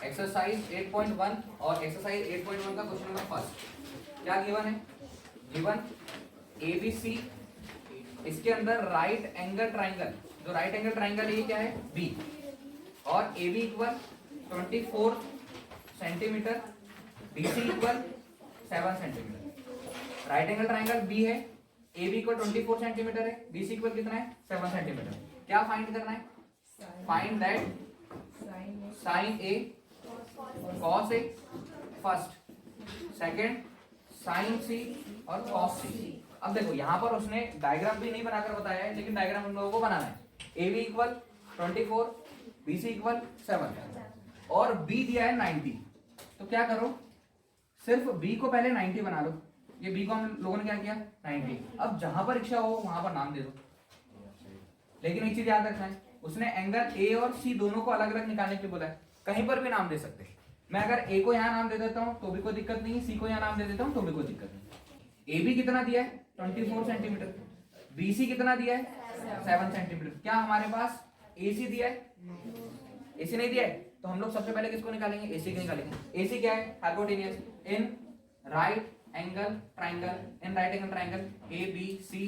Exercise 8.1 और exercise 8.1 का question number first क्या गिवन है? गिवन ABC, इसके अंदर राइट एंगल ट्राइंगल, जो राइट एंगल ट्राइंगल है ये क्या है? B, और AB equal 24 centimetre, BC equal 7 centimetre. Right angle triangle B है, AB इक्वल 24 सेंटीमीटर है, BC इक्वल कितना है? 7 सेंटीमीटर। क्या फाइंड करना है? Find that sine A cos A first, second sine C और कॉस C। अब देखो यहाँ पर उसने डायग्राम भी नहीं बनाकर बताया है, लेकिन डायग्राम हम लोगों को बनाना है। AB इक्वल 24, BC इक्वल 7 और B दिया है 90। तो क्या करो, सिर्फ B को पहले 90 बना लो। ये B को हम लोगों ने क्या किया? 90। अब जहां पर इच्छा हो वहां पर नाम दे दो, लेकिन एक चीज याद रखना है, उसने एंगल A और C दोनों को अलग अलग निकालने के लिए बोला है। कहीं पर भी नाम दे सकते हैं। मैं अगर A को यहाँ नाम दे देता हूँ तो भी कोई दिक्कत नहीं, C को यहाँ नाम दे देता हूँ तो भी कोई दिक्कत नहीं। AB कितना दिया है? 24 सेंटीमीटर। BC कितना दिया है? 7 सेंटीमीटर। क्या हमारे पास AC दिया है? AC नहीं दिया है, तो हम लोग सबसे पहले किसको निकालेंगे? AC को निकालेंगे। AC क्या है? Hypotenuse in right angle triangle, in right angle triangle ABC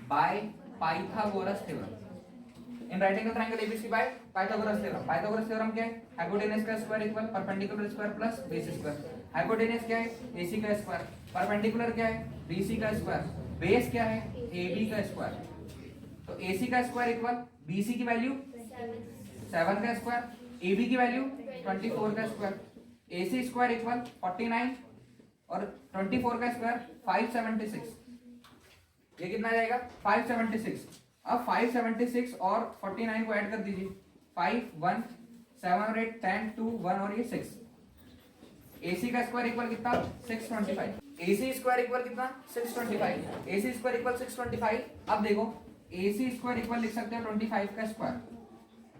by Pythagoras theorem. In right angle triangle ABC by Pythagoras theorem. Pythagoras theorem क्या है? हाइपोटेनस का square equal perpendicular square plus base square. Hypotenuse क्या है? AC का square. Perpendicular क्या है? BC का square. Base क्या है? AB का स्क्वायर। तो AC का स्क्वायर इक्वल BC की वैल्यू 7 का स्क्वायर, AB की वैल्यू 24 का स्क्वायर। AC स्क्वायर इक्वल 49 और 24 का स्क्वायर 576। ये कितना जाएगा? 576। अब 576 और 49 को ऐड कर दीजिए। 5 1 7 और 8 10 2 1 और ये 6। AC का स्क्वायर इक्वल कितना? 625। AC स्क्वायर इक्वल कितना? 625। AC square equal 625। अब देखो AC स्क्वायर इक्वल लिख सकते हैं 25 का स्क्वायर।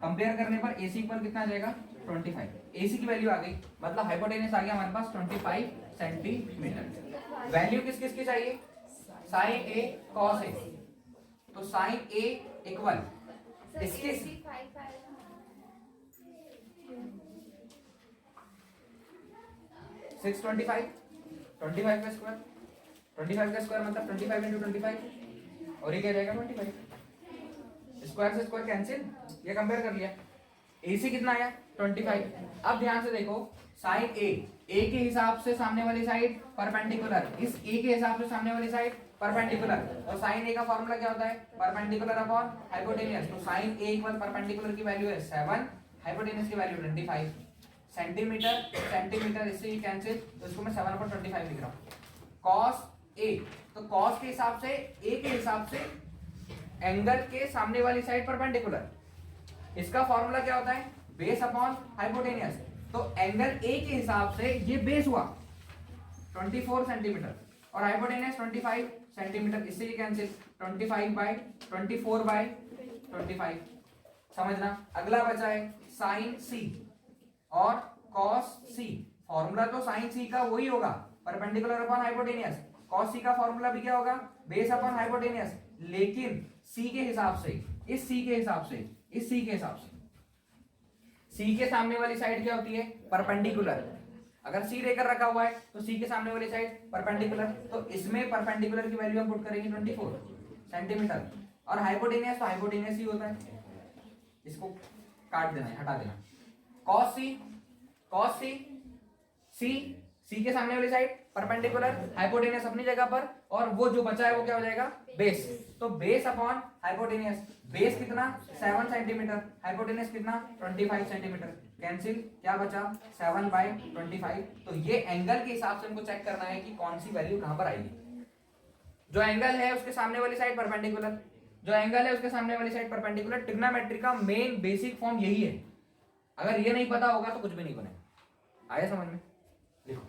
कंपेयर करने पर AC इक्वल कितना आ जाएगा? 25। AC की वैल्यू आ गई, मतलब हाइपोटेनस आ गया हमारे पास 25 सेंटीमीटर। वैल्यू किस किस की चाहिए? Sine A cos A। तो साइन A इक्वल इसके 625, 25 का स्क्वायर, 25 का स्क्वायर मतलब 25 इंटू 25 और ये क्या जाएगा? 25। स्क्वायर से स्क्वायर कैंसिल, ये कंपेयर कर लिया। AC कितना आया? 25। अब ध्यान से देखो, साइन A के हिसाब से सामने वाली साइड परपेंडिकुलर, इस A के हिसाब से सामने वाली साइड परपेंडिकुलर, और साइन A का फॉर्मूला क्या होता है? Perpendicular upon hypotenuse. तो साइन A इक्वल परपेंडिकुलर की वैल्यू है 7, हाइपोटेनियस की वैल्यू 25 सेंटीमीटर। सेंटीमीटर इससे ही कैंसिल, तो इसको मैं 7 पर 25 लिख रहा हूँ। कॉस A, तो कॉस के हिसाब से A के हिसाब से एंगल के सामने वाली साइड परपेंडिकुलर, इसका फॉर्मूला क्या होता है? Base upon hypotenuse. तो एंगल A के हिसाब से ये बेस हुआ 24 सेंटीमीटर और हाइपोटेनियस 25 सेंटीमीटर, इससे ये कैंसिल 25 बाय 24 बाय 25। समझना। अगला बचा है साइन C और कॉस C। फॉर्मूला तो साइन C का वही होगा, perpendicular upon hypotenuse. Cos C का फॉर्मूला भी क्या होगा? बेस अपॉन हाइपोटेनियस, लेकिन C के हिसाब से, इस C के हिसाब से, इस C के हिसाब से, C के सामने वाली साइड क्या होती है? परपेंडिकुलर। अगर C लेकर रखा हुआ है तो C के सामने वाली साइड परपेंडिकुलर, तो इसमें परपेंडिकुलर की वैल्यू हम पुट करेंगे 24 सेंटीमीटर, और हाइपोटेनियस तो हाइपोटेनियस ही होता है, इसको काट देना है, हटा देना। Cos C, cos C, C के सामने वाली साइड परपेंडिकुलर, हाइपोटेनियस अपनी जगह पर, और वो जो बचा है वो क्या हो जाएगा? बेस। तो बेस अपॉन हाइपोटेनियस, बेस कितना? 7 सेंटीमीटर, हाइपोटेनियस कितना? 25 सेंटीमीटर। कैंसिल, क्या बचा? 7 बाय 25। तो ये एंगल के हिसाब से हमको चेक करना है कि कौन सी वैल्यू कहां पर आएगी। जो एंगल है उसके सामने वाली साइड परपेंडिकुलर, जो एंगल है उसके सामने वाली साइड परपेंडिकुलर। ट्रिग्नोमेट्री का मेन बेसिक फॉर्म यही है, अगर ये नहीं पता होगा तो कुछ भी नहीं बनेगा। आया समझ में? देखो